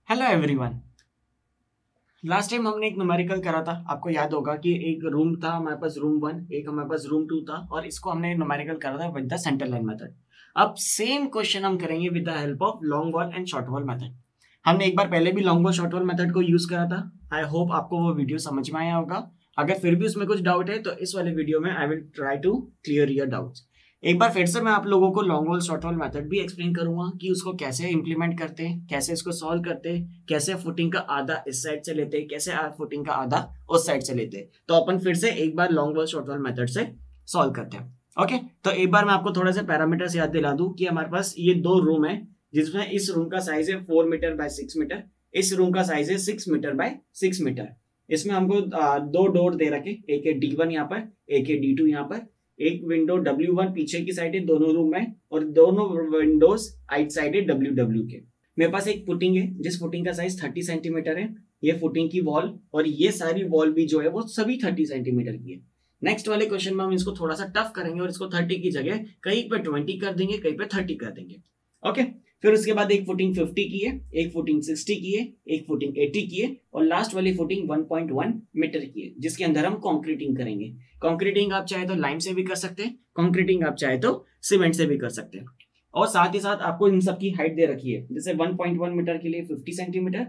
Hello everyone. Last time हमने एक numerical करा था। आपको याद होगा कि एक रूम था हमारे पास, रूम 1, एक हमारे पास रूम 2 था, और इसको हमने न्यूमेरिकल करा था with the centre line method. अब सेम क्वेश्चन हम करेंगे with the help of long wall and short wall method. हमने एक बार पहले भी long wall short wall method को यूज करा था। आई होप आपको वो वीडियो समझ में आया होगा। अगर फिर भी उसमें कुछ डाउट है तो इस वाले वीडियो में I will try to clear your doubts. एक बार फिर से मैं आप लोगों को long wall short wall method भी एक्सप्लेन करूंगा कि उसको कैसे इंप्लीमेंट करते हैं, कैसे इसको सॉल्व करते हैं, कैसे फुटिंग का आधा इस साइड से लेते हैं, कैसे फुटिंग का आधा उस साइड से लेते हैं। तो अपन फिर से एक बार long wall short wall method से सॉल्व करते हैं। ओके, तो एक बार मैं आपको थोड़ा सा पैरामीटर्स याद दिला दूं कि हमारे पास ये दो रूम है, जिसमें इस रूम का साइज है 4 मीटर बाय 6 मीटर, इस रूम का साइज है 6 मीटर बाय 6 मीटर। इसमें हमको दो डोर दे रखे, एक है D1 यहाँ पर, एक है D2 यहाँ पर। एक विंडो W1 पीछे की साइड है दोनों रूम में, और दोनों विंडोज आइट साइड है WW के। मेरे पास एक फुटिंग है जिस फुटिंग का साइज 30 सेंटीमीटर है। ये फुटिंग की वॉल और ये सारी वॉल भी जो है वो सभी 30 सेंटीमीटर की है। नेक्स्ट वाले क्वेश्चन में हम इसको थोड़ा सा टफ करेंगे और इसको 30 की जगह कहीं पे 20 कर देंगे, कहीं पे 30 कर देंगे। ओके, फिर उसके बाद एक फुटिंग 50 की है, एक फुटिंग 60 की है, एक फुटिंग 80 की है, और लास्ट वाली फुटिंग 1.1 मीटर की है, जिसके अंदर हम कंक्रीटिंग करेंगे। कंक्रीटिंग आप चाहे तो लाइम से भी कर सकते हैं, कंक्रीटिंग आप चाहे तो सीमेंट से भी कर सकते हैं। और साथ ही साथ आपको इन सब की हाइट दे रखी है, जैसे 1.1 मीटर के लिए 50 सेंटीमीटर,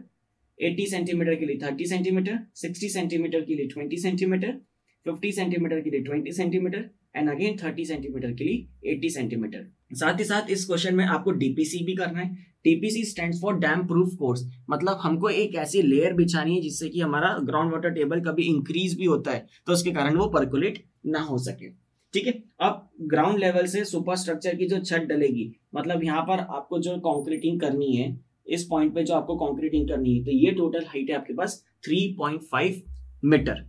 80 सेंटीमीटर के लिए 30 सेंटीमीटर, 60 सेंटीमीटर के लिए 20 सेंटीमीटर, 50 सेंटीमीटर के लिए 20 सेंटीमीटर, एंड अगेन 30 सेंटीमीटर के लिए 80 सेंटीमीटर। साथ ही साथ इस क्वेश्चन में आपको डीपीसी भी करना है। DPC stands for dam proof course, मतलब हमको एक ऐसी लेयर बिछानी है जिससे कि हमारा ग्राउंड वाटर टेबल कभी इंक्रीज भी होता है तो उसके कारण वो परकुलेट ना हो सके। ठीक है, अब ग्राउंड लेवल से सुपर स्ट्रक्चर की जो छत डलेगी, मतलब यहाँ पर आपको जो कंक्रीटिंग करनी है, इस पॉइंट पे जो आपको कंक्रीटिंग करनी है, तो ये टोटल हाइट है आपके पास 3.5 मीटर।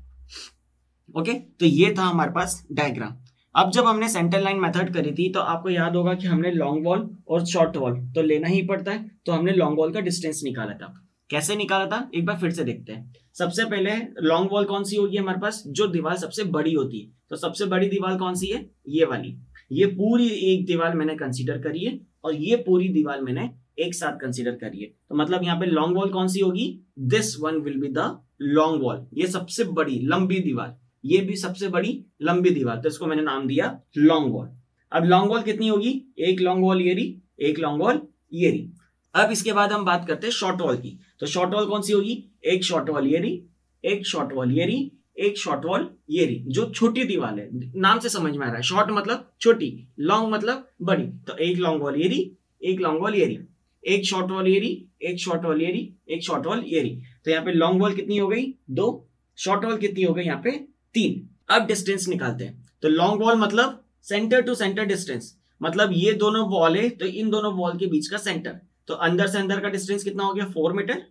ओके, तो ये था हमारे पास डायग्राम। अब जब हमने सेंटर लाइन मेथड करी थी तो आपको याद होगा कि हमने लॉन्ग वॉल और शॉर्ट वॉल तो लेना ही पड़ता है, तो हमने लॉन्ग वॉल का डिस्टेंस निकाला था। कैसे निकाला था एक बार फिर से देखते हैं। सबसे पहले लॉन्ग वॉल कौन सी होगी हमारे पास, जो दीवार सबसे बड़ी होती है। तो सबसे बड़ी दीवार कौन सी है, ये वाली। ये पूरी एक दीवार मैंने कंसीडर करी है, और ये पूरी दीवार मैंने एक साथ कंसीडर करी है। तो मतलब यहाँ पे लॉन्ग वॉल कौन सी होगी, this one will be the long wall. ये सबसे बड़ी लंबी दीवार, ये भी सबसे बड़ी लंबी दीवार, तो इसको मैंने नाम दिया लॉन्ग वॉल। अब लॉन्ग वॉल कितनी होगी, एक लॉन्ग वॉल ये रही, एक लॉन्ग वॉल ये रही। अब इसके बाद हम बात करते हैं शॉर्ट वॉल की। तो शॉर्ट वॉल कौन सी होगी, एक शॉर्ट वॉल ये रही, एक शॉर्ट वॉल ये रही, एक शॉर्ट वॉल ये रही। जो छोटी दीवार है, नाम से समझ में आ रहा है, शॉर्ट मतलब छोटी, लॉन्ग मतलब बड़ी। तो एक लॉन्ग वॉल ये रही, एक लॉन्ग वॉल ये रही, एक शॉर्ट वॉल ये रही, एक शॉर्ट वॉल ये रही, एक शॉर्ट वॉल ये रही। तो यहाँ पे लॉन्ग वॉल कितनी हो गई, 2। शॉर्ट वॉल कितनी हो गई यहाँ पे, 3। अब डिस्टेंस निकालते हैं। तो लॉन्ग वॉल मतलब सेंटर टू सेंटर डिस्टेंस, मतलब ये दोनों वॉल है तो इन दोनों वॉल के बीच का सेंटर। तो अंदर से अंदर का डिस्टेंस कितना हो गया, 4 मीटर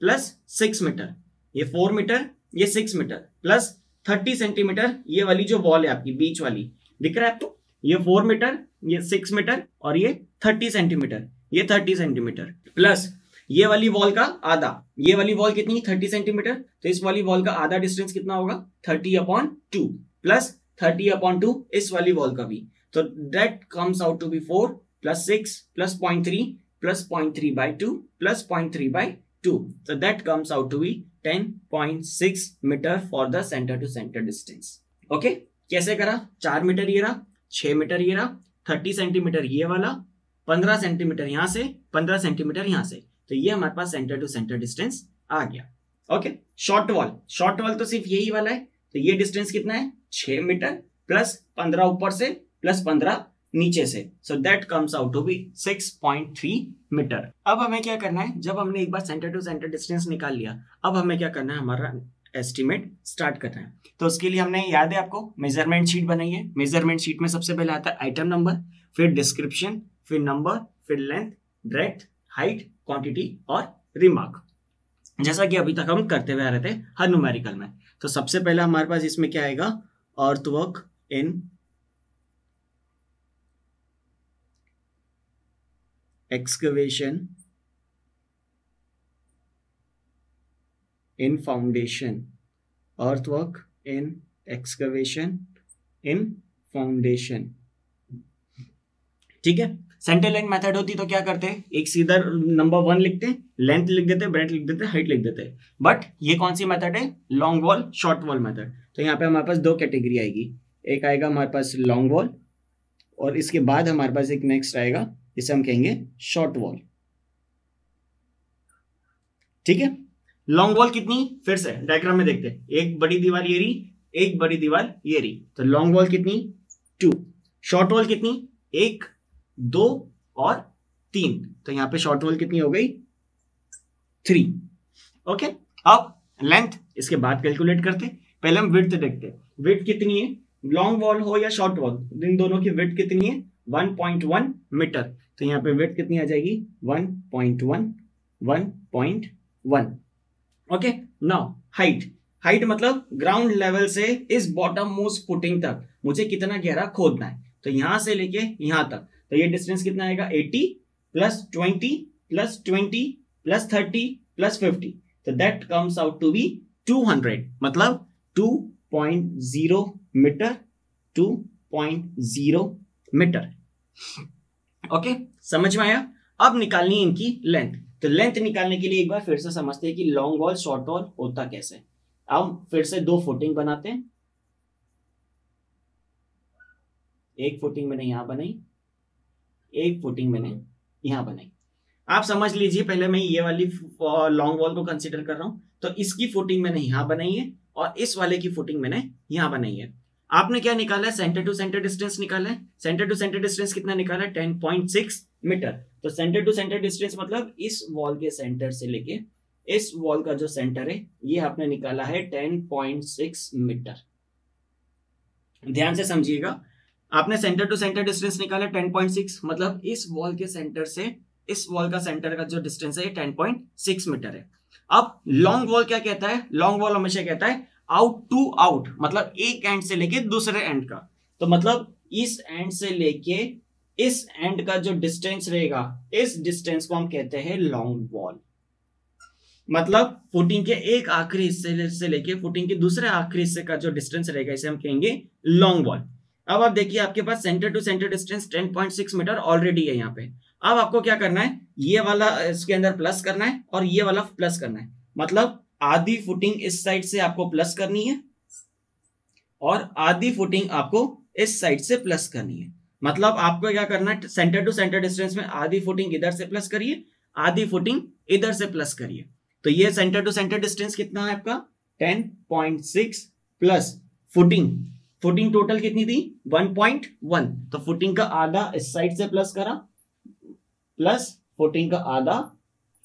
प्लस 6 मीटर। ये 4 मीटर, ये 6 मीटर प्लस 30 सेंटीमीटर। ये वाली जो वॉल है आपकी बीच वाली, दिख रहा है आपको, ये 4 मीटर, ये 6 मीटर, और ये 30 सेंटीमीटर, ये 30 सेंटीमीटर प्लस ये वाली वॉल का आधा। ये वाली वॉल कितनी, 30 सेंटीमीटर, तो इस वाली वॉल का आधा डिस्टेंस कितना होगा, 30/2 प्लस 30/2 इस वाली वॉल का भी। तो that comes out to be 4 plus 6 plus 0.3 plus 0.3/2 plus 0.3/2। so that comes out to be 10.6 metre for the centre to centre distance. Okay, कैसे करा, 4 मीटर ये रहा, 6 मीटर ये रहा, 30 सेंटीमीटर ये वाला, 15 सेंटीमीटर यहां से, 15 सेंटीमीटर यहां से। तो ये हमारे पास सेंटर टू सेंटर डिस्टेंस आ गया। Okay, short wall, short wall तो सिर्फ यही वाला है। तो ये डिस्टेंस कितना है, 6 मीटर प्लस 15 ऊपर से प्लस 15 नीचे से। So that comes out to be 6.3 metre. अब हमें क्या करना है, जब हमने एक बार सेंटर टू सेंटर डिस्टेंस निकाल लिया, अब हमें क्या करना है, हमारा एस्टिमेट स्टार्ट करना है। तो उसके लिए हमने, याद है आपको, मेजरमेंट शीट बनाई है। मेजरमेंट शीट में सबसे पहले आता है आइटम नंबर, फिर डिस्क्रिप्शन, फिर नंबर, फिर लेंथ, ब्रेड्थ, हाइट, क्वांटिटी और रिमार्क, जैसा कि अभी तक हम करते हुए आ रहे थे हर न्यूमेरिकल में। तो सबसे पहला हमारे पास इसमें क्या आएगा, अर्थवर्क इन एक्सकवेशन इन फाउंडेशन, अर्थवर्क इन एक्सकवेशन इन फाउंडेशन। ठीक है, सेंटर लाइन मेथड होती तो क्या करते हैं, एक सीधा नंबर 1 लिखते हैं, लेंथ लिख देते, ब्रेथ लिख देते, हाइट लिख देते। बट ये कौन सी मेथड है, long wall short wall method. तो यहाँ पे हमारे पास दो कैटेगरी आएगी, एक आएगा हमारे पास लॉन्ग वॉल और इसके बाद हमारे पास एक नेक्स्ट आएगा जिसे हम कहेंगे शॉर्ट वॉल। ठीक है, लॉन्ग वॉल कितनी, फिर से डायग्राम में देखते हैं, एक बड़ी दीवार ये रही, एक बड़ी दीवार ये रही, तो लॉन्ग वॉल कितनी 2, शॉर्ट वॉल कितनी 1 2 और 3, तो यहां पे शॉर्ट वॉल कितनी हो गई 3। ओके, अब लेंथ इसके बाद कैलकुलेट करते, पहले हम विड्थ देखते हैं, विड्थ कितनी है, लॉन्ग वॉल हो या शॉर्ट वॉल, इन दोनों की विड्थ कितनी है 1.1 मीटर, तो यहाँ पे विड्थ कितनी आ जाएगी 1.1 1.1। ओके, नाउ हाइट, हाइट मतलब ग्राउंड लेवल से इस बॉटम मोस्ट फुटिंग तक मुझे कितना गहरा खोदना है, तो यहां से लेके यहां तक, तो ये डिस्टेंस कितना आएगा 80 प्लस 20 प्लस 20 प्लस 30 प्लस 50, तो that comes out to be 200, मतलब 2.0 मीटर, 2.0 मीटर। ओके, समझ में आया। अब निकालनी है इनकी लेंथ, तो लेंथ निकालने के लिए एक बार फिर से समझते हैं कि लॉन्ग वॉल शॉर्ट वॉल होता कैसे। अब फिर से दो फुटिंग बनाते हैं, एक फुटिंग मैंने यहां बनाई, एक फुटिंग मैंने यहां बनाई। आप समझ लीजिए, पहले मैं ये वाली लॉन्ग वॉल को कंसीडर कर रहा हूं, तो इसकी फुटिंग मैंने यहां बनाई है और इस वाले की फुटिंग मैंने यहां बनाई है। आपने क्या निकाला है, सेंटर टू सेंटर डिस्टेंस निकाला है, सेंटर टू सेंटर डिस्टेंस कितना निकाला है 10.6 मीटर, तो सेंटर टू सेंटर डिस्टेंस मतलब इस वॉल के सेंटर से लेके इस वॉल का जो सेंटर है ये आपने निकाला है 10.6 मीटर। ध्यान से समझिएगा, आपने सेंटर टू सेंटर डिस्टेंस निकाला 10.6, मतलब इस वॉल के सेंटर से इस वॉल का सेंटर का जो डिस्टेंस है 10.6 मीटर है। अब लॉन्ग वॉल क्या कहता है, लॉन्ग वॉल हमेशा कहता है आउट टू आउट, मतलब एक एंड से लेके दूसरे एंड का, तो मतलब इस एंड से लेके इस एंड का जो डिस्टेंस रहेगा, इस डिस्टेंस को हम कहते हैं लॉन्ग वॉल। मतलब फुटिंग के एक आखिरी हिस्से से लेके फुटिंग के दूसरे आखिरी हिस्से का जो डिस्टेंस रहेगा इसे हम कहेंगे लॉन्ग वॉल। अब आप देखिए, आपके पास centre to centre distance 10.6 metre already है यहाँ पे। अब आपको क्या करना है, ये वाला इसके अंदर प्लस करना है और ये वाला प्लस करना है, मतलब आधी फुटिंग इस साइड से आपको प्लस करनी है और आधी फुटिंग आपको इस साइड से प्लस करनी है। मतलब आपको क्या करना है, सेंटर टू सेंटर डिस्टेंस में आधी फुटिंग इधर से प्लस करिए, आधी फुटिंग इधर से प्लस करिए, तो ये सेंटर टू सेंटर डिस्टेंस कितना है आपका 10.6 प्लस फुटिंग, फुटिंग टोटल कितनी थी 1.1, तो फुटिंग का आधा इस साइड से प्लस करा प्लस फुटिंग का आधा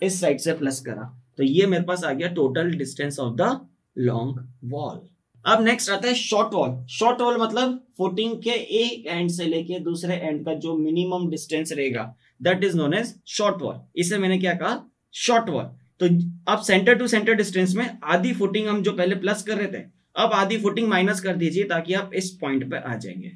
इस साइड से प्लस करा, तो ये मेरे पास आ गया total distance of the long wall. अब नेक्स्ट आता है शॉर्ट वॉल। शॉर्ट वॉल मतलब फुटिंग के एक एंड से लेके दूसरे एंड का जो मिनिमम डिस्टेंस रहेगा that is known as short wall. इसे मैंने क्या कहा शॉर्ट वॉल। तो अब सेंटर टू सेंटर डिस्टेंस में आधी फुटिंग हम जो पहले प्लस कर रहे थे, अब आधी फुटिंग माइनस कर दीजिए ताकि आप इस पॉइंट पे आ जाएंगे।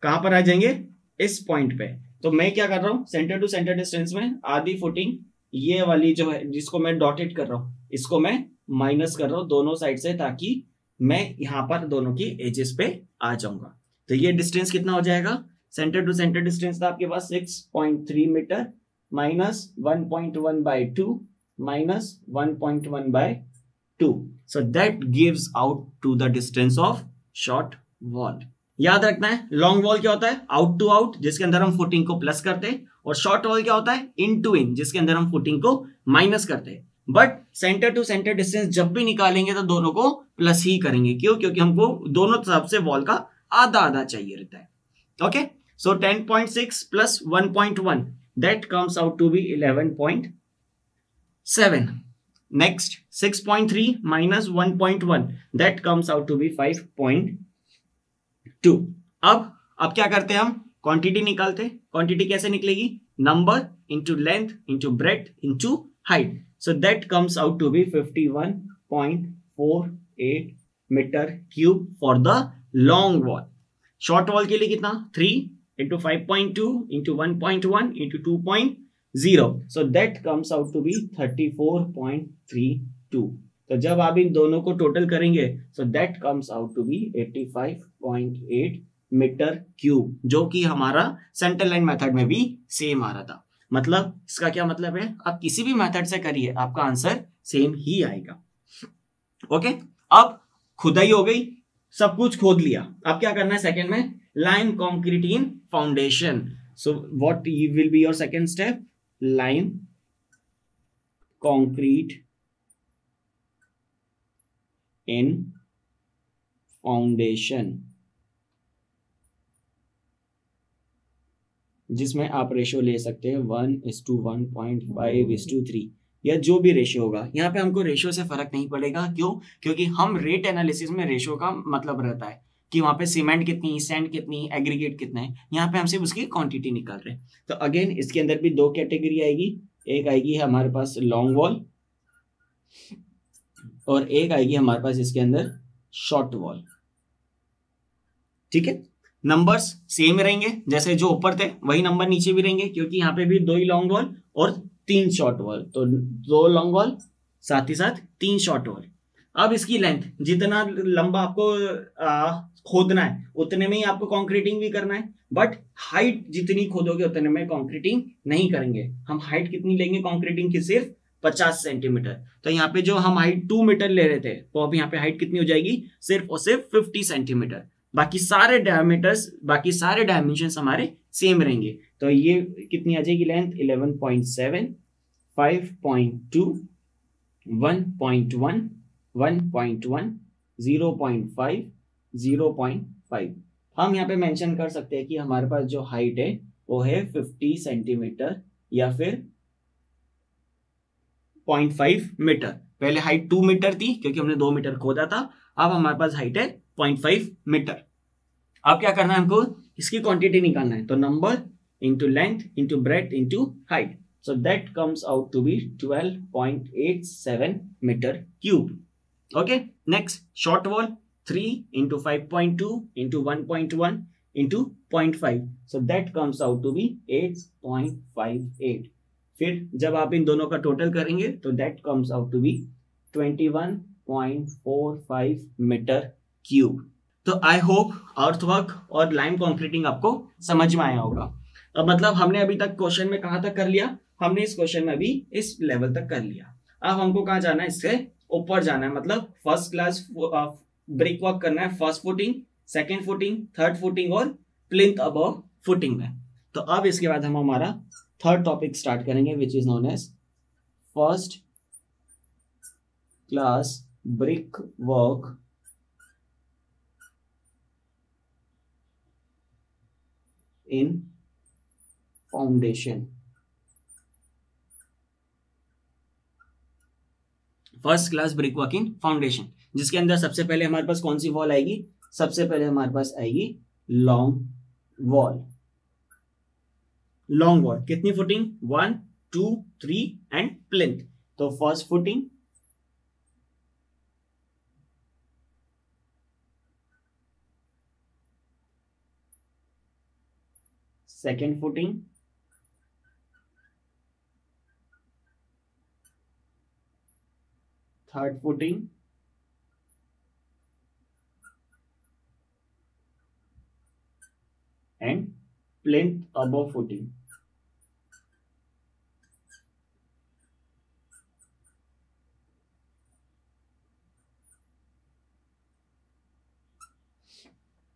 कहां पर आ जाएंगे, इस पॉइंट पे। तो मैं क्या कर रहा हूं, सेंटर टू सेंटर डिस्टेंस में आधी फुटिंग ये वाली जो है जिसको मैं डॉटेड कर रहा हूं, इसको मैं माइनस कर रहा हूं दोनों साइड से ताकि मैं यहां पर दोनों की एजेस पे आ जाऊंगा। तो ये डिस्टेंस कितना हो जाएगा, सेंटर टू सेंटर डिस्टेंस था आपके पास 6.3 metre minus 1.1 by 2 minus 1.1 by 2, so that gives out to the distance of short wall। याद रखना है लॉन्ग वॉल क्या होता है, आउट टू आउट जिसके अंदर हम फुटिंग को प्लस करते हैं, और शॉर्ट वॉल क्या होता है, इन टू इन जिसके अंदर हम फुटिंग को माइनस करते हैं। But centre to centre distance जब भी निकालेंगे तो दोनों को प्लस ही करेंगे, क्यों, क्योंकि हमको दोनों तरफ से वॉल का आधा आधा चाहिए रहता है। Okay, so 10.6 plus 1.1 that comes out to be 11.7। Next 6.3 minus 1.1 that comes out to be 5.2। अब क्या करते हैं, हम क्वांटिटी निकालते हैं। क्वांटिटी कैसे निकलेगी, number into length into breadth into height, so that comes out to be 51.48 metre cube for the long wall. Short wall के लिए कितना 3 into 5.2 into 1.1 into 2.0, so that comes out to be 34.32। तो जब आप इन दोनों को टोटल करेंगे so that comes out to be 85.8 metre cube, जो कि हमारा सेंटर लाइन मेथड में भी सेम आ रहा था। मतलब इसका क्या मतलब है, आप किसी भी मेथड से करिए आपका आंसर सेम ही आएगा। ओके, अब खुदाई हो गई, सब कुछ खोद लिया। अब क्या करना है सेकंड में, lime concrete in foundation. So what will be your second step, lime concrete in foundation, जिसमें आप रेशियो ले सकते हैं 1:1.5:3 या जो भी रेशियो होगा। यहाँ पे हमको रेशियो से फर्क नहीं पड़ेगा, क्यों? क्योंकि हम रेट एनालिसिस में रेशियो का मतलब रहता है कि वहां पे सीमेंट कितनी, सैंड कितनी, एग्रीगेट कितना है। यहाँ पे हम सिर्फ उसकी क्वांटिटी निकाल रहे हैं। तो अगेन इसके अंदर भी दो कैटेगरी आएगी, एक आएगी हमारे पास लॉन्ग वॉल और एक आएगी हमारे पास इसके अंदर शॉर्ट वॉल। ठीक है, नंबर्स सेम रहेंगे, जैसे जो ऊपर थे वही नंबर नीचे भी रहेंगे, क्योंकि यहाँ पे भी 2 ही लॉन्ग वॉल और 3 शॉर्ट वॉल, तो 2 लॉन्ग वॉल साथ ही साथ 3 शॉर्ट वॉल। अब इसकी लेंथ, जितना लंबा आपको खोदना है उतने में ही आपको कंक्रीटिंग भी करना है, बट हाइट जितनी खोदोगे उतने में कंक्रीटिंग नहीं करेंगे। हम हाइट कितनी लेंगे कंक्रीटिंग की, सिर्फ 50 सेंटीमीटर। तो यहाँ पे जो हम हाइट 2 मीटर ले रहे थे, तो अब यहाँ पे हाइट कितनी हो जाएगी, सिर्फ और सिर्फ 50 सेंटीमीटर। बाकी सारे डायमीटर्स, बाकी सारे डायमेंशंस हमारे सेम रहेंगे। तो ये कितनी आ जाएगी लेंथ, 11.7, 5.2, 1.1, 1.1, 0.5, 0.5। हम यहाँ पे मेंशन कर सकते हैं कि हमारे पास जो हाइट है वो है 50 सेंटीमीटर या फिर 0.5 मीटर। पहले हाइट 2 मीटर थी क्योंकि हमने 2 मीटर खोदा था, अब हमारे पास हाइट है 0.5 मीटर। अब क्या करना है, हमको इसकी क्वांटिटी निकालना है। तो number into length into breadth into height, so that comes out to be 12.87 metre cube. Okay, next short wall 3 into 5.2 into 1.1 into 0.5, so that comes out to be 8.58। फिर जब आप इन दोनों का टोटल करेंगे तो that comes out to be 21.45 metre cube. तो I hope earthwork और lime concreting आपको समझ में आया होगा। अब मतलब हमने अभी तक क्वेश्चन में कहां तक कर लिया, हमने इस क्वेश्चन में भी इस लेवल तक कर लिया। अब हमको कहां जाना है, इससे ऊपर जाना है, मतलब फर्स्ट क्लास ब्रिक वर्क करना है, first footing, second footing, third footing और प्लिंथ अबव फुटिंग में। तो अब इसके बाद हम हमारा थर्ड टॉपिक स्टार्ट करेंगे, which is known as first class brick work in foundation. First class brick work in foundation, जिसके अंदर सबसे पहले हमारे पास कौन सी वॉल आएगी, सबसे पहले हमारे पास आएगी लॉन्ग वॉल। लॉन्ग वॉल कितनी फुटिंग, 1, 2, 3 एंड प्लिंथ। तो first footing, second footing, third footing and plinth above footing.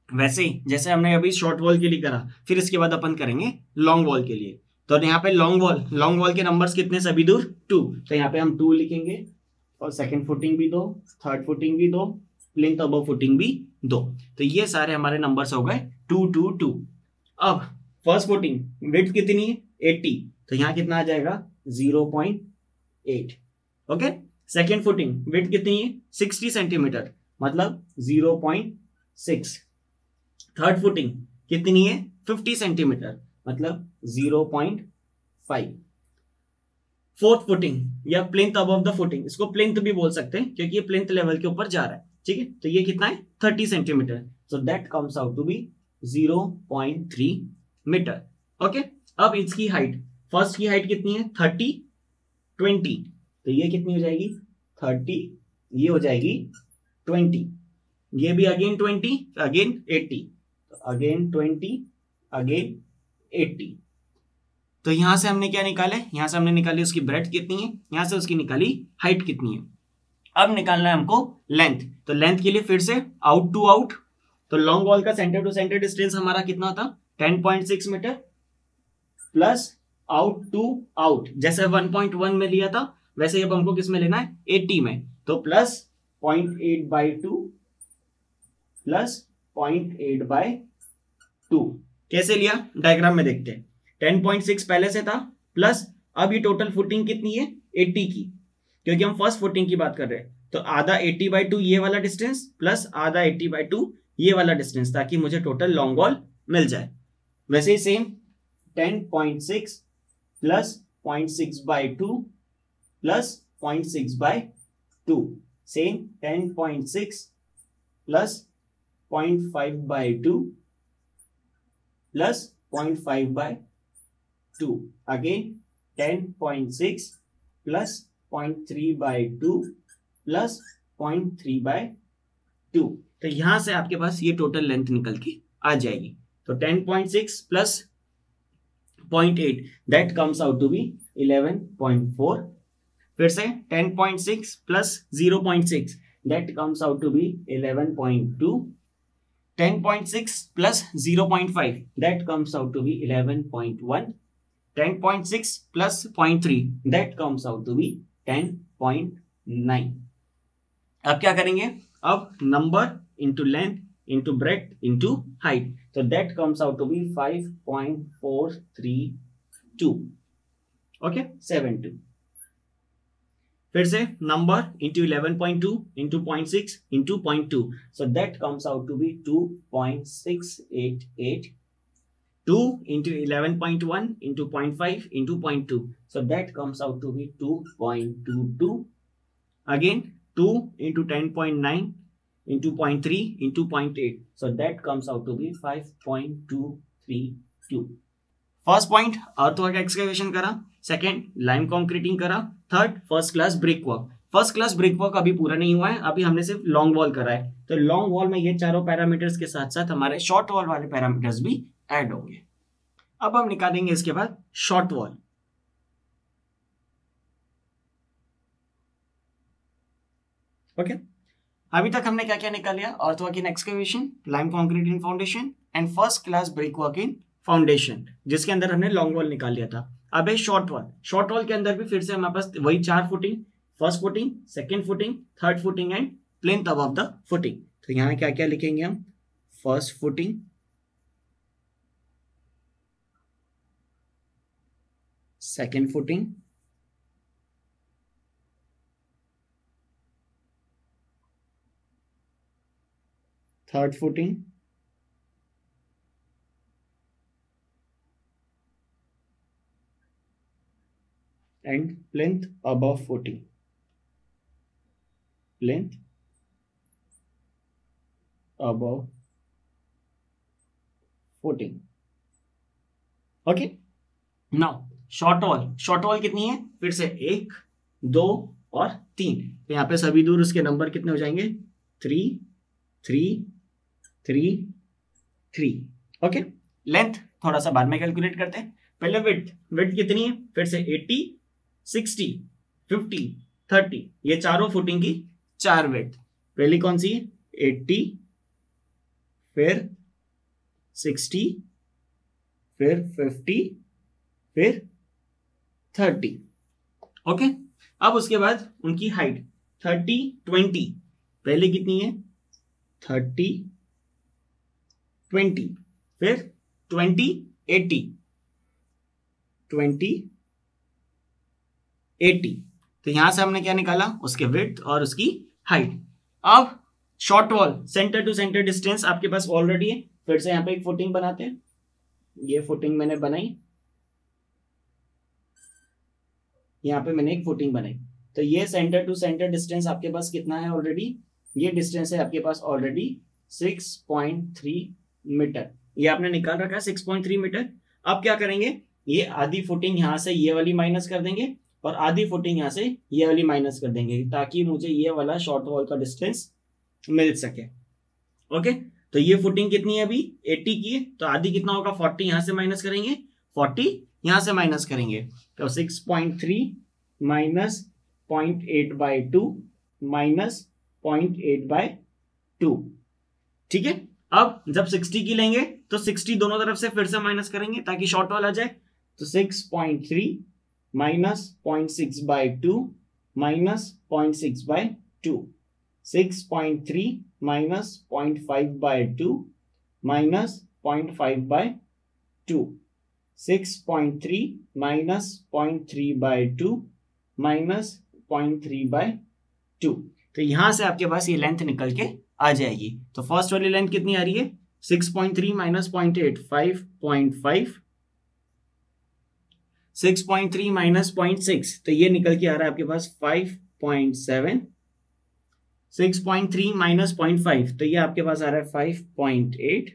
वैसे ही जैसे हमने अभी शॉर्ट वॉल के लिए करा, फिर इसके बाद अपन करेंगे लॉन्ग वॉल के लिए। तो यहाँ पे लॉन्ग वॉल के नंबर्स कितने, सभी दूर 2, तो यहाँ पे हम 2 लिखेंगे और सेकंड फुटिंग भी 2, थर्ड फुटिंग भी 2, प्लिंथ अबव फुटिंग भी 2। तो ये सारे हमारे नंबर्स हो गए 2, 2, 2। अब फर्स्ट फुटिंग विड्थ कितनी है, 80, तो यहाँ कितना आ जाएगा 0.8। ओके, सेकेंड फुटिंग विड्थ कितनी है, 60 सेंटीमीटर, मतलब 0.6। थर्ड फुटिंग कितनी है, 50 सेंटीमीटर, मतलब 0.5। फोर्थ फुटिंग या प्लिंथ अबव द फुटिंग, इसको प्लिंथ भी बोल सकते हैं क्योंकि ये प्लिंथ लेवल के ऊपर जा रहा है। ठीक है, तो ये कितना है, 30 centimetre, so that comes out to be 0.3 metre. Okay, अब इसकी हाइट, फर्स्ट की हाइट कितनी है, 30, 20, तो ये कितनी हो जाएगी 30, ये हो जाएगी 20, ये भी अगेन 20, अगेन 80, तो अगेन 20, अगेन 80। तो यहां से हमने क्या निकाले, यहां से हमने निकाली उसकी ब्रेड्थ कितनी है, यहां से उसकी निकाली हाइट कितनी है। अब निकालना है हमको लेंथ। तो लेंथ के लिए फिर से आउट टू आउट, तो लॉन्ग वॉल का सेंटर टू सेंटर डिस्टेंस हमारा कितना था 10.6 metre, plus out to out जैसे 1.1 में लिया था वैसे अब हमको किस में लेना है 80 में, तो प्लस 0.8/2 प्लस 0.8/2। कैसे लिया डायग्राम में देखते हैं। 10.6 पहले से था, प्लस अब ये टोटल फुटिंग कितनी है 80 की, क्योंकि हम फर्स्ट फुटिंग की बात कर रहे हैं। तो आधा 80/2 ये वाला डिस्टेंस प्लस आधा 80/2 ये वाला डिस्टेंस, ताकि मुझे टोटल लॉन्ग वॉल मिल जाए। वैसे ही same 10.6 plus 0.6/2 plus 0.6/2, same 10.6 plus 0.5/2 plus 0.5/2, again 10.6 plus 0.3/2 plus 0.3/2। तो यहां से आपके पास ये टोटल लेंथ निकल के आ जाएगी। तो 10.6 plus 0.8 that comes out to be 11.4। फिर से 10.6 plus 0.6 that comes out to be 11.2। 10.6 plus 0.5 that comes out to be 11.1. 10.6 plus 0.3 that comes out to be 10.9. अब क्या करेंगे, अब number into length into breadth into height, तो that comes out to be 5.432. Okay 72। फिर से number into 11.2 into 0.6 into 0.2, so that comes out to be 2.688. 2 into 11.1 into 0.5 into 0.2, so that comes out to be 2.22. Again 2 into 10.9 into 0.3 into 0.8, so that comes out to be 5.232. First point earthwork excavation करा, second lime concreting करा, third first class brick work. First class brick work अभी पूरा नहीं हुआ है, अभी हमने सिर्फ लॉन्ग वॉल करा है। तो लॉन्ग वॉल में ये चारों पैरामीटर्स के साथ साथ हमारे शॉर्ट वॉल वाले पैरामीटर्स भी ऐड होंगे। अब हम निकालेंगे इसके बाद शॉर्ट वॉल। ओके अभी तक हमने क्या क्या निकाल लिया, earthwork in excavation, lime concrete in foundation and first class brick work in foundation, जिसके अंदर हमने लॉन्ग वॉल निकाल लिया था। अब है शॉर्ट वॉल। शॉर्ट वॉल के अंदर भी फिर से हमारे पास वही 4 footing, first footing, second footing, third footing and plinth above the footing. तो यहां क्या क्या लिखेंगे हम, first footing, second footing, third footing, and plinth above footing, plinth above footing. Okay now short wall. Short wall कितनी है, फिर से 1 2 और 3, तो यहाँ पे सभी दूर उसके नंबर कितने हो जाएंगे 3 3 3 3। ओके लेंथ थोड़ा सा बाद में कैलकुलेट करते हैं, पहले विड्थ। विड्थ कितनी है, फिर से 80 60 50 30, ये चारों फुटिंग की 4 विड्थ। पहली कौन सी है 80, फिर 60, फिर 50, फिर 30। ओके अब उसके बाद उनकी हाइट 30 20, पहले कितनी है 30 20, फिर 20 80 20 80। तो यहां से हमने क्या निकाला, उसके विड्थ और उसकी हाइट। अब short wall centre to centre distance आपके पास ऑलरेडी है, फिर से यहां पे एक फुटिंग बनाते हैं। ये फुटिंग मैंने बनाई, यहां पे मैंने एक फुटिंग बनाई, तो ये सेंटर टू सेंटर डिस्टेंस आपके पास कितना है ऑलरेडी, ये डिस्टेंस है आपके पास ऑलरेडी 6.3 मीटर। ये आपने निकाल रखा है 6.3 मीटर। अब क्या करेंगे, ये आधी फुटिंग यहां से ये वाली माइनस कर देंगे और आधी फुटिंग यहां से ये वाली माइनस कर देंगे, ताकि मुझे ये वाला शॉर्ट वॉल का डिस्टेंस मिल सके। ओके तो ये फुटिंग कितनी है अभी 80 की है, तो आधी कितना होगा 40, यहां से माइनस करेंगे 40, यहां से माइनस करेंगे तो 6.3 माइनस 0.8/2 माइनस 0.8/2। ठीक है, अब जब 60 की लेंगे तो 60 दोनों तरफ से फिर से माइनस करेंगे ताकि शॉर्ट वाला जाए, तो 6.3 minus 0.6/2 minus 0.6/2, 6.3 minus 0.5/2 minus 0.5/2, 6.3 minus 0.3/2 minus 0.3/2। तो यहां से आपके पास ये लेंथ निकल के आ जाएगी। तो फर्स्ट वाली लेंथ कितनी आ रही है 6.3 माइनस 0.8 5.5, 6.3 माइनस 0.6 तो ये निकल के आ रहा है आपके पास 5.7, 6.3 माइनस 0.5 तो ये आपके पास आ रहा है 5.8,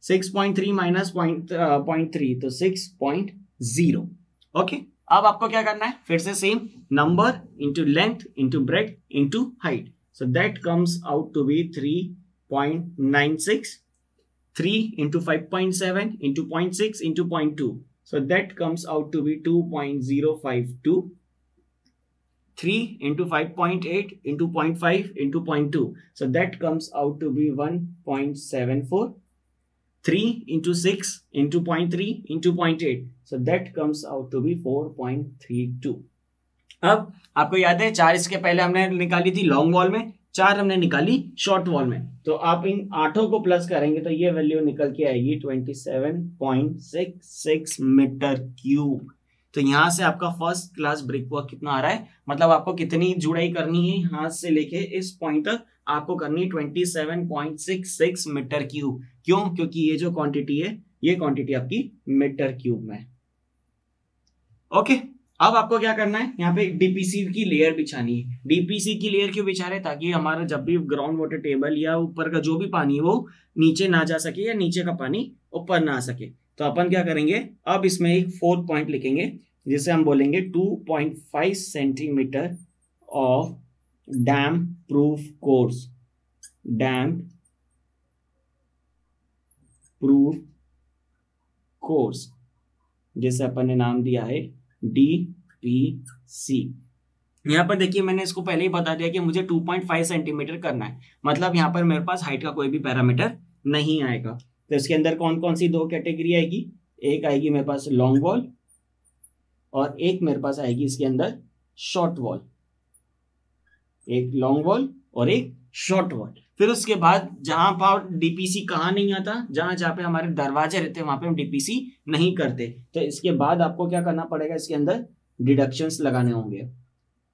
6.3 माइनस 0.3 तो 6.0। ओके, अब आपको क्या करना है फिर से same number into length into breadth into height, so that comes out to be 3.96, 3 into 5.7 into 0.6 into 0.2, so that comes out to be 2.052, 3 into 5.8 into 0.5 into 0.2, so that comes out to be 1.74, 3 into 6 into 0.3 into 0.8, so that comes out to be 4.32। अब आपको याद है 4 इसके पहले हमने निकाली थी long wall में, 4 हमने निकाली शॉर्ट वॉल में, तो आप इन 8 को प्लस करेंगे तो ये वैल्यू निकल के आएगी 27.66 मीटर क्यूब। तो यहां से आपका फर्स्ट क्लास ब्रिक वर्क कितना आ रहा है, मतलब आपको कितनी जुड़ाई करनी है हाथ से लेके इस पॉइंट तक, आपको करनी 27.66 मीटर क्यूब। क्यों? क्योंकि ये जो क्वांटिटी है ये क्वांटिटी आपकी मीटर क्यूब में। ओके, अब आपको क्या करना है यहाँ पे डीपीसी की लेयर बिछानी है। डीपीसी की लेयर क्यों बिछा रहे हैं? ताकि हमारा जब भी ग्राउंड वाटर टेबल या ऊपर का जो भी पानी है वो नीचे ना जा सके या नीचे का पानी ऊपर ना आ सके। तो अपन क्या करेंगे, अब इसमें एक 4 पॉइंट लिखेंगे जिसे हम बोलेंगे 2.5 centimetre of dam proof course, dam proof course, जिसे अपन ने नाम दिया है डीपीसी। यहाँ पर देखिए मैंने इसको पहले ही बता दिया कि मुझे 2.5 सेंटीमीटर करना है, मतलब यहाँ पर मेरे पास हाइट का कोई भी पैरामीटर नहीं आएगा। तो इसके अंदर कौन कौन सी 2 कैटेगरी आएगी, एक आएगी मेरे पास लॉन्ग वॉल और एक मेरे पास आएगी इसके अंदर शॉर्ट वॉल, एक लॉन्ग वॉल और एक शॉर्ट वॉल। फिर उसके बाद जहां पर डीपीसी कहाँ नहीं आता, जहां पे हमारे दरवाजे रहते हैं वहां पे हम डीपीसी नहीं करते। तो इसके बाद आपको क्या करना पड़ेगा, इसके अंदर डिडक्शंस लगाने होंगे।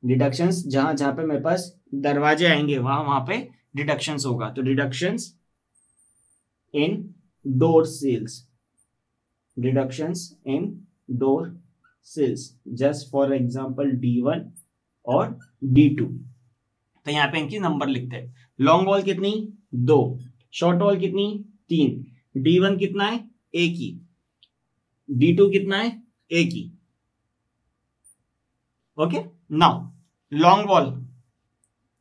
डिडक्शंस जहां पे मेरे पास दरवाजे आएंगे वहां पे डिडक्शंस होगा। तो deductions in door seals, deductions in door seals, just for example D1 और D2। तो यहाँ पे इनकी नंबर लिखते हैं। लॉन्ग वॉल कितनी 2, शॉर्ट वॉल कितनी 3, D1 कितना है 1 ही, D2 कितना है 1 ही। Okay, now long wall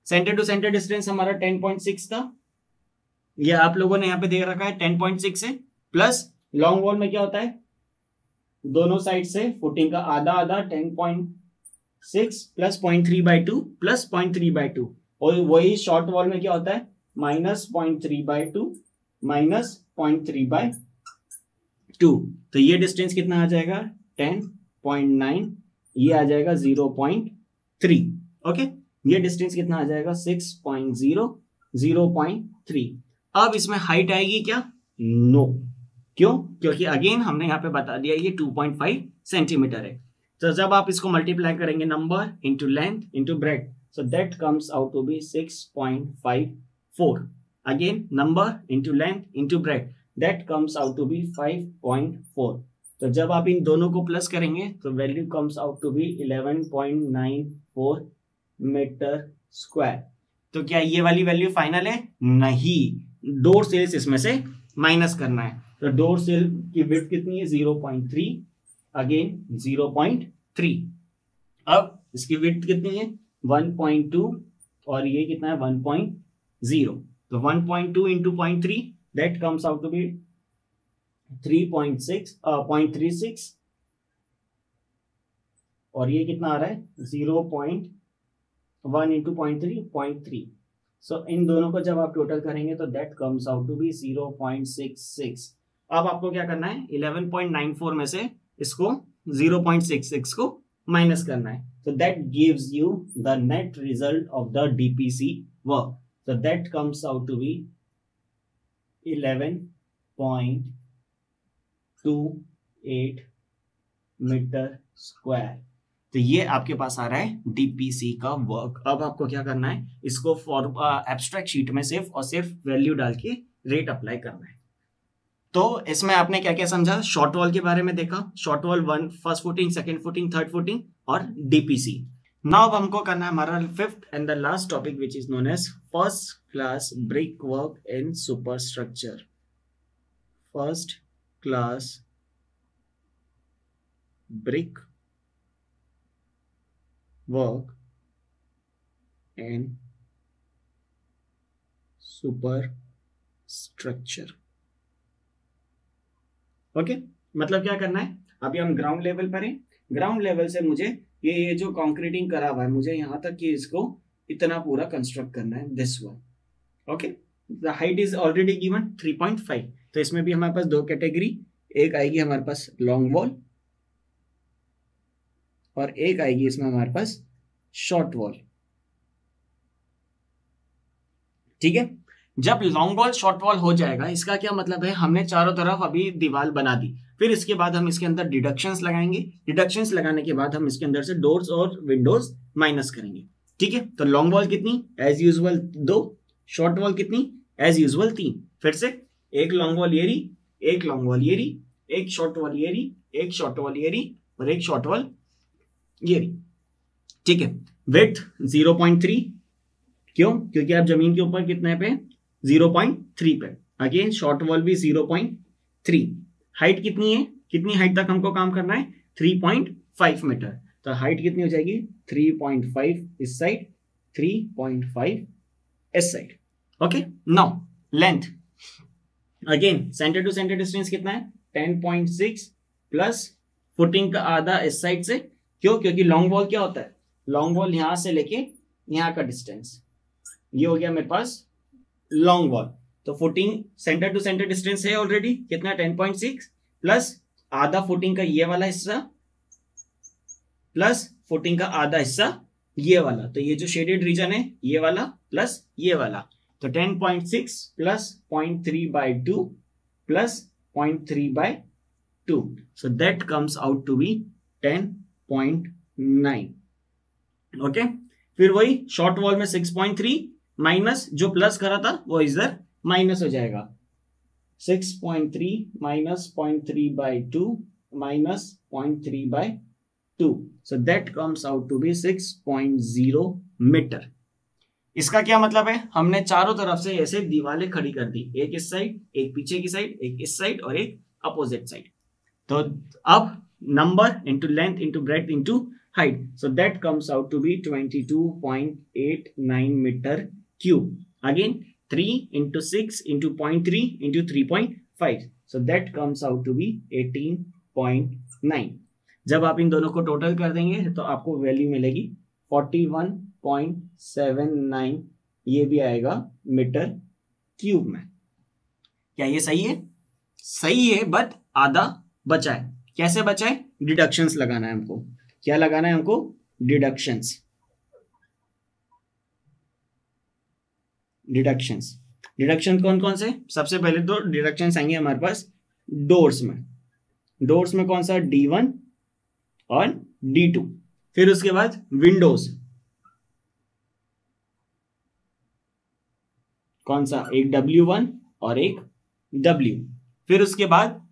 centre to centre distance हमारा 10.6 था, ये आप लोगों ने यहाँ पे दे रखा है 10.6 है। प्लस लॉन्ग वॉल में क्या होता है, दोनों साइड से फुटिंग का आधा आधा 10.6 प्लस 0.3/2 प्लस 0.3/2, और वही शॉर्ट वॉल में क्या होता है माइनस 0.3/2 माइनस 0.3/2। तो ये डिस्टेंस कितना आ जाएगा 10.9, ये आ जाएगा 0.3। ओके, ये डिस्टेंस कितना आ जाएगा 6.0, 0.3। अब इसमें हाइट आएगी क्या, नो। क्यों? क्योंकि अगेन हमने यहाँ पे बता दिया ये 2.5 सेंटीमीटर है। तो जब आप इसको मल्टीप्लाई करेंगे number into length into breadth, so that comes out to be 6.54, again number into length into breadth, that comes out to be 5.4। तो जब आप इन दोनों को प्लस करेंगे तो value comes out to be 11.94 metre square. तो क्या ये वाली वैल्यू फाइनल है? नहीं, डोर सेल्स इसमें से माइनस करना है। तो डोर सेल की विड्थ कितनी है 0.3, अगेन 0.3। अब इसकी विड्थ कितनी है 1.2 और ये कितना है 1.0। तो 1.2 into 0.3 that comes out to be 0.36 और ये कितना आ रहा है 0.1 into 0.3 0.3। सो इन दोनों को जब आप टोटल करेंगे तो that comes out to be 0.66। अब आपको क्या करना है 11.94 में से इसको 0.66 को माइनस करना है। So that gives you the net result of the DPC work. So that comes out to be 11.28 metre square. तो ये आपके पास आ रहा है डीपीसी का वर्क। अब आपको क्या करना है इसको फॉर एब्स्ट्रैक्ट शीट में सिर्फ और सिर्फ वैल्यू डाल के रेट अप्लाई करना है। तो इसमें आपने क्या क्या समझा, शॉर्ट वॉल के बारे में देखा, short wall 1 first footing, second footing, third footing और डीपीसी। नाउ अब हमको करना है हमारा fifth and the last topic which is known as first class brick work in superstructure. First class brick work in superstructure. Okay, मतलब क्या करना है, अभी हम ग्राउंड लेवल पर हैं, ग्राउंड लेवल से मुझे ये जो कंक्रीटिंग करा हुआ है मुझे यहाँ तक कि इसको इतना पूरा कंस्ट्रक्ट करना है, this one. Okay, the height is already given 3.5। तो इसमें भी हमारे पास दो कैटेगरी, एक आएगी हमारे पास लॉन्ग वॉल और एक आएगी इसमें हमारे पास शॉर्ट वॉल। ठीक है, जब लॉन्ग वॉल शॉर्ट वॉल हो जाएगा इसका क्या मतलब है, हमने चारों तरफ अभी दीवार बना दी, फिर इसके बाद हम इसके अंदर डिडक्शंस लगाएंगे, डिडक्शंस लगाने के बाद हम इसके अंदर से डोर्स और विंडोज माइनस करेंगे। ठीक है, तो लॉन्ग वॉल कितनी एज यूजुअल 2, शॉर्ट वॉल कितनी एज यूजुअल 3। फिर से एक लॉन्ग वॉल ये रही, एक लॉन्ग वॉल ये रही, एक शॉर्ट वॉल ये रही, एक शॉर्ट वॉल ये रही और एक शॉर्ट वॉल ये रही। ठीक है, विड्थ 0.3, क्यों, क्योंकि आप जमीन के ऊपर कितने पे 0.3 पे, अगेन शॉर्ट वॉल भी 0.3। हाइट कितनी है, कितनी हाइट तक हमको काम करना है 3.5 मीटर। तो हाइट कितनी हो जाएगी 3.5 इस साइड, 3.5 इस side. Okay, now length again centre to centre distance कितना है 10.6 प्लस फुटिंग का आधा इस साइड से। क्यों, क्योंकि लॉन्ग वॉल क्या होता है, लॉन्ग वॉल यहां से लेके यहां का डिस्टेंस, ये हो गया मेरे पास लॉन्ग वॉल। तो footing centre to centre distance है ऑलरेडी कितना 10.6 प्लस आधा फुटिंग का ये वाला हिस्सा प्लस फुटिंग का आधा हिस्सा ये वाला, तो ये जो शेडेड रीजन है ये वाला प्लस ये वाला, तो 10.6 plus 0.3/2 plus 0.3/2, so that comes out to be 10.9। Okay, फिर वही शॉर्ट वॉल में 6.3 माइनस जो प्लस करा था वो इधर माइनस हो जाएगा, 6.3 minus 0.3/2 minus 0.3/2, so that comes out to be 6.0 metre. इसका क्या मतलब है, हमने चारों तरफ से ऐसे दीवारें खड़ी कर दी, एक इस साइड, एक पीछे की साइड, एक इस साइड और एक अपोजिट साइड। तो अब number into length into breadth into height, so that comes out to be 22.89 meter cube. Again 3 into 6 into 0.3 into 3.5, so that comes out to be 18.9। जब आप इन दोनों को टोटल कर देंगे तो आपको वैल्यू मिलेगी 41.79, ये भी आएगा मीटर क्यूब में। क्या ये सही है, सही है, बट आधा बचा है। कैसे बचा है, डिडक्शंस लगाना है हमको। क्या लगाना है हमको, डिडक्शंस। डिडक्शंस, डिडक्शन कौन कौन से, सबसे पहले तो डिडक्शंस आएंगे हमारे पास डोर्स में। डोर्स में कौन सा, D1 और D2। फिर उसके बाद विंडोज, कौन सा, एक W1 और एक W। फिर उसके बाद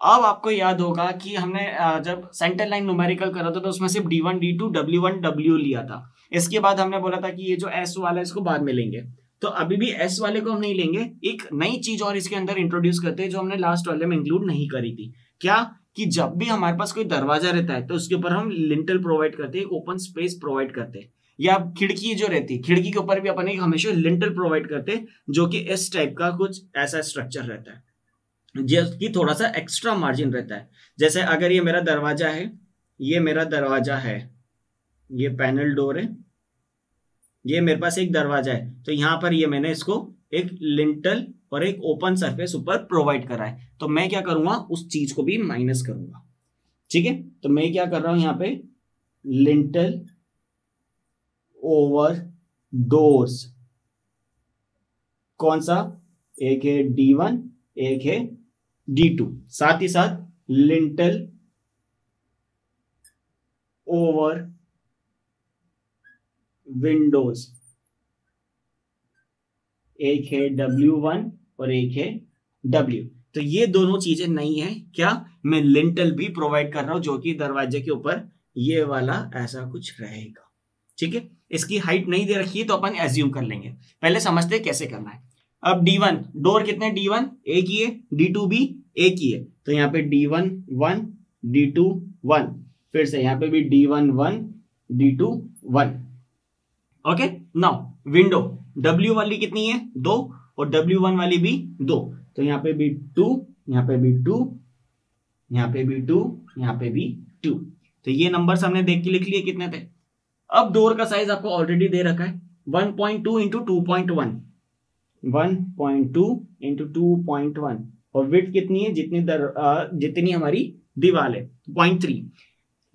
अब आपको याद होगा कि हमने जब सेंटर लाइन न्यूमेरिकल करा था तो उसमें सिर्फ D1 D2 W1 W लिया था। इसके बाद हमने बोला था कि ये जो S वाला है इसको बाद में लेंगे, तो अभी भी S वाले को हम नहीं लेंगे, एक नई चीज और इसके अंदर इंट्रोड्यूस करते हैं जो हमने लास्ट वाले में इंक्लूड नहीं करी थी। क्या कि जब भी हमारे पास कोई दरवाजा रहता है तो उसके ऊपर हम लिंटल प्रोवाइड करते हैं, ओपन स्पेस प्रोवाइड करते हैं, या खिड़की जो रहती है खिड़की के ऊपर भी अपन एक हमेशा लिंटल प्रोवाइड करते हैं, जो कि इस टाइप का कुछ ऐसा स्ट्रक्चर रहता है जिसकी थोड़ा सा एक्स्ट्रा मार्जिन रहता है। जैसे अगर ये मेरा दरवाजा है, ये मेरा दरवाजा है, ये पैनल डोर है, ये मेरे पास एक दरवाजा है, तो यहां पर ये मैंने इसको एक लिंटल और एक ओपन सरफेस ऊपर प्रोवाइड करा है, तो मैं क्या करूंगा उस चीज को भी माइनस करूंगा। ठीक है, तो मैं क्या कर रहा हूं यहां पे लिंटल ओवर डोर्स, कौन सा, एक है D1 एक है D2, साथ ही साथ लिंटल ओवर विंडोज, एक है W1 और एक है W। तो ये दोनों चीजें नहीं है क्या, मैं लिंटल भी प्रोवाइड कर रहा हूं जो कि दरवाजे के ऊपर ये वाला ऐसा कुछ रहेगा। ठीक है, इसकी हाइट नहीं दे रखी है तो अपन एज्यूम कर लेंगे, पहले समझते हैं कैसे करना है। अब D1 डोर कितने, D1 एक ही है, D2 भी एक ही है, तो यहाँ पे D1 1 D2 1, फिर से यहाँ पे भी D1 1 D2 1। Okay, now window W वाली कितनी है 2 और W1 वाली भी 2, तो यहाँ पे भी 2, यहाँ पे भी 2, यहाँ पे भी 2, यहाँ पे भी 2, तो ये नंबर्स हमने देख के लिख लिए कितने थे। अब डोर का साइज आपको ऑलरेडी दे रखा है 1.2 इंटू 2.1, 1.2 इंटू 2.1, और विड्थ कितनी है, जितनी हमारी दीवार है 0.3।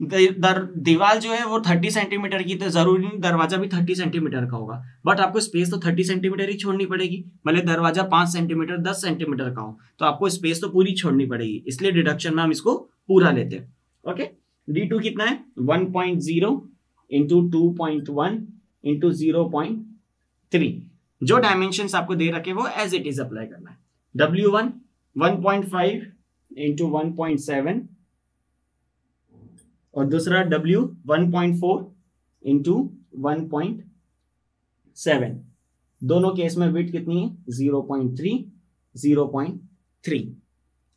दीवार जो है वो 30 सेंटीमीटर की, तो जरूरी नहीं दरवाजा भी 30 सेंटीमीटर का होगा, बट आपको स्पेस तो 30 सेंटीमीटर ही छोड़नी पड़ेगी, भले दरवाजा 5 सेंटीमीटर 10 सेंटीमीटर का हो, तो आपको स्पेस तो पूरी छोड़नी पड़ेगी, इसलिए डिडक्शन में हम इसको पूरा लेते हैं। ओके, D2 कितना है 1.0 इंटू 2.1 इंटू 0.3, जो डायमेंशन आपको दे रखे वो एज इट इज अप्लाई करना है। W1 1.5 इंटू 1.7 और दूसरा W 1.4 इंटू 1.7, दोनों केस में विड्थ कितनी है 0.3 0.3।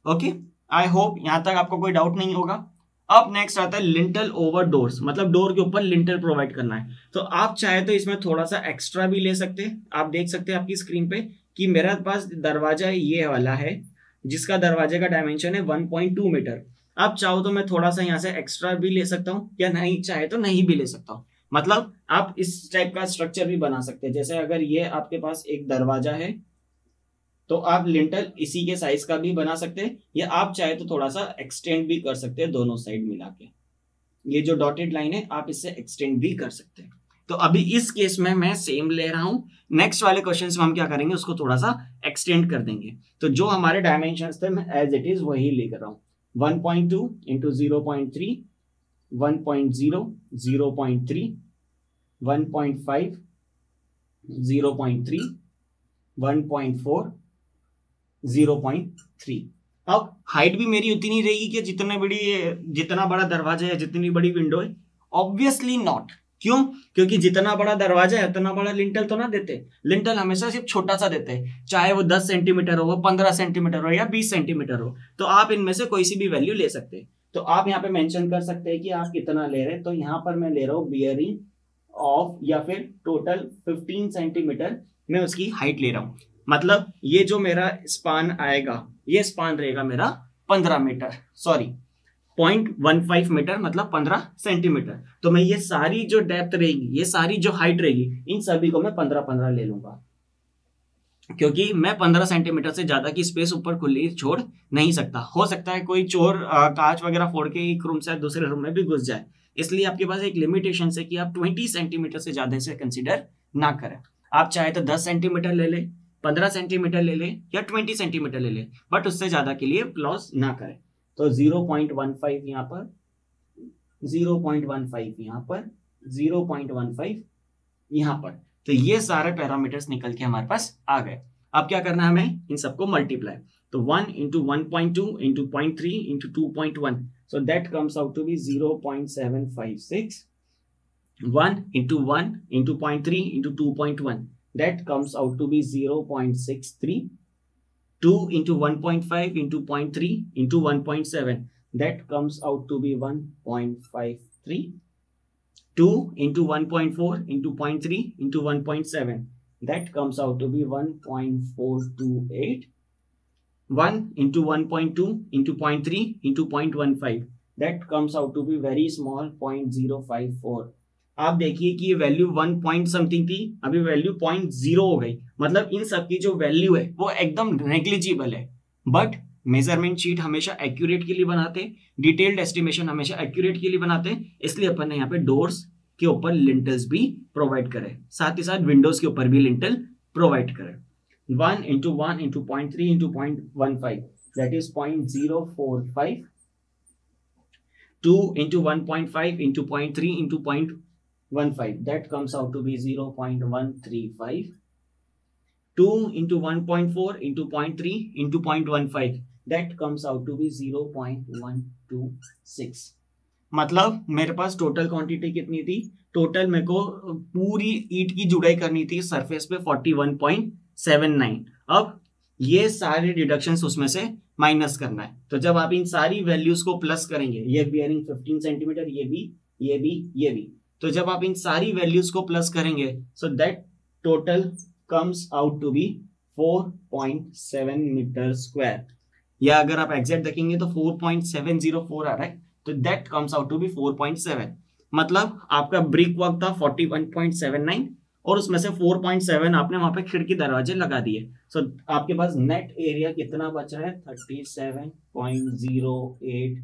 ओके, आई होप यहां तक आपको कोई डाउट नहीं होगा। अब नेक्स्ट आता है लिंटल ओवर डोर्स, मतलब डोर के ऊपर लिंटल प्रोवाइड करना है, तो आप चाहे तो इसमें थोड़ा सा एक्स्ट्रा भी ले सकते हैं। आप देख सकते हैं आपकी स्क्रीन पे कि मेरे पास दरवाजा ये वाला है जिसका दरवाजे का डायमेंशन है 1.2 मीटर। आप चाहो तो मैं थोड़ा सा यहाँ से एक्स्ट्रा भी ले सकता हूँ, या नहीं चाहे तो नहीं भी ले सकता हूँ, मतलब आप इस टाइप का स्ट्रक्चर भी बना सकते हैं। जैसे अगर ये आपके पास एक दरवाजा है तो आप लिंटल इसी के साइज का भी बना सकते हैं, या आप चाहे तो थोड़ा सा एक्सटेंड भी कर सकते हैं दोनों साइड मिला के। ये जो डॉटेड लाइन है आप इससे एक्सटेंड भी कर सकते हैं। तो अभी इस केस में मैं सेम ले रहा हूं, नेक्स्ट वाले क्वेश्चन में हम क्या करेंगे उसको थोड़ा सा एक्सटेंड कर देंगे। तो जो हमारे डायमेंशंस थे मैं एज इट इज वही लेकर रहा हूं, 1.2 इंटू 0.3, 1.0 0.3, 1.5 0.3, 1.4 0.3। अब हाइट भी मेरी उतनी रहेगी कि जितना बड़ा दरवाजा है, जितनी बड़ी विंडो है, ऑब्वियसली नॉट। क्यों? क्योंकि जितना बड़ा दरवाजा है उतना बड़ा लिंटल तो ना देते, लिंटल हमेशा सिर्फ छोटा सा देते हैं, चाहे वो 10 सेंटीमीटर हो, 15 सेंटीमीटर हो या 20 सेंटीमीटर हो। तो आप इनमें से कोई सी भी वैल्यू ले सकते हैं। तो आप यहाँ पे मेंशन कर सकते हैं कि आप कितना ले रहे हैं। तो यहाँ पर मैं ले रहा हूँ बियरिंग ऑफ, या फिर टोटल 15 सेंटीमीटर में उसकी हाइट ले रहा हूँ। मतलब ये जो मेरा स्पान आएगा, ये स्पान रहेगा मेरा 15 मीटर, सॉरी 0.15 मीटर, मतलब 15 सेंटीमीटर। तो मैं ये सारी जो डेप्थ रहेगी, ये सारी जो हाइट रहेगी, इन सभी को मैं 15-15 ले लूंगा, क्योंकि मैं 15 सेंटीमीटर से ज्यादा की स्पेस ऊपर खुली छोड़ नहीं सकता। हो सकता है कोई चोर कांच वगैरह फोड़ के एक रूम से दूसरे रूम में भी घुस जाए, इसलिए आपके पास एक लिमिटेशन है कि आप 20 सेंटीमीटर से ज्यादा से कंसिडर ना करें। आप चाहे तो 10 सेंटीमीटर ले ले, 15 सेंटीमीटर ले ले, या 20 सेंटीमीटर ले ले, बट उससे ज्यादा के लिए क्लॉज ना करें। तो 0.15 यहाँ पर, 0.15 यहाँ पर, 0.15 यहाँ पर, तो ये सारे पैरामीटर्स निकल के हमारे पास आ गए। अब क्या करना है हमें, इन सबको मल्टीप्लाई। तो 1 into 1.2 into 0.3 into 2.1, so that comes out to be 0.756. 1 into 1 into 0.3 into 2.1, that comes out to be 0.63. 2 into 1.5 into 0.3 into 1.7, that comes out to be 1.53. 2 into 1.4 into 0.3 into 1.7, that comes out to be 1.428. 1 into 1.2 into 0.3 into 0.15, that comes out to be very small 0.054. आप देखिए कि ये value 1 point something थी, अभी value 0.0 हो गई। मतलब इन सब की जो वैल्यू है वो एकदम नेग्लिजिबल है। बट मेजरमेंट शीट हमेशा एक्यूरेट के लिए बनाते, डिटेल्ड एस्टिमेशन हमेशा एक्यूरेट के लिए बनाते, इसलिए अपन ने यहाँ पे डोर्स के ऊपर लिंटल्स भी प्रोवाइड करे, साथ ही साथ विंडोज के ऊपर भी लिंटल प्रोवाइड करे। 1 into 1 into 0.3 into 0.15, that is 0.045. 2 into 1.5 into 0.3 into 0.15, that comes out to be 0.135. 2 into 1.4 into 0.3 into 0.15, that comes out to be 0.126. मतलब मेरे पास टोटल क्वांटिटी कितनी थी? टोटल मेरे को पूरी ईंट की जुड़ाई करनी थी सरफेस पे 41.79। अब ये सारे डिडक्शंस उसमें से माइनस करना है। तो जब आप इन सारी वैल्यूज को प्लस करेंगे, ये बियरिंग 15 सेंटीमीटर, ये भी, तो जब आप इन सारी वैल्यूज को प्लस करेंगे, so that total comes out to be 4.7 metre square. या अगर आप एग्जैक्ट देखेंगे तो 4.704 आ रहा है, तो that comes out to be 4.7। मतलब आपका ब्रिक वर्क था 41.79 और उसमें से 4.7 आपने वहां पे खिड़की दरवाजे लगा दिए। सो आपके पास नेट एरिया कितना बच रहा है? 37.08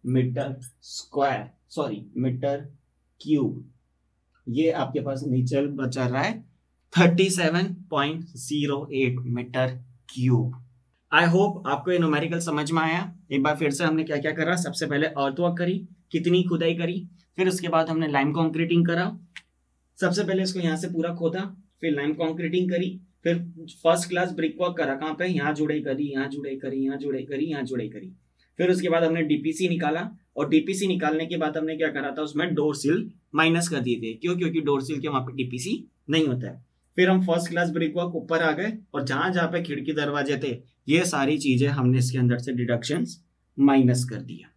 metre square, sorry metre cube. ये आपके पास नीचे बचा रहा है 37.08 मीटर क्यूब। आई होप आपको ये न्यूमेरिकल समझ में आया। एक बार फिर से हमने क्या क्या करा? सबसे पहले अर्थवर्क करी, कितनी खुदाई करी, फिर उसके बाद हमने लाइम कंक्रीटिंग करा। सबसे पहले इसको यहाँ से पूरा खोदा, फिर लाइम कंक्रीटिंग करी, फिर फर्स्ट क्लास ब्रिक वर्क करा। कहाँ पे? यहाँ जुड़ाई करी, यहाँ जुड़ाई करी, यहाँ जुड़ाई करी, यहाँ जुड़ाई करी। फिर उसके बाद हमने डीपीसी निकाला, और डीपीसी निकालने के बाद हमने क्या करा था? उसमें डोर सील माइनस कर दिए थे। क्यों? क्योंकि डोर सील के वहां पे डीपीसी नहीं होता है। फिर हम फर्स्ट क्लास ब्रिक वर्क ऊपर आ गए, और जहां जहां पे खिड़की दरवाजे थे, ये सारी चीजें हमने इसके अंदर से डिडक्शंस माइनस कर दिया।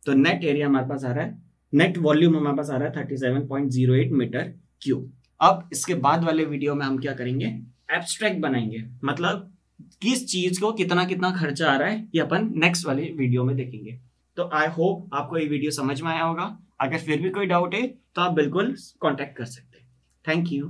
तो नेट एरिया हमारे पास आ रहा है, नेट वॉल्यूम हमारे पास आ रहा है 37.08 मीटर क्यूब। अब इसके बाद वाले वीडियो में हम क्या करेंगे? एब्स्ट्रैक्ट बनाएंगे, मतलब किस चीज को कितना कितना खर्चा आ रहा है, ये अपन नेक्स्ट वाले वीडियो में देखेंगे। तो आई होप आपको ये वीडियो समझ में आया होगा। अगर फिर भी कोई डाउट है तो आप बिल्कुल कांटेक्ट कर सकते हैं। Thank you.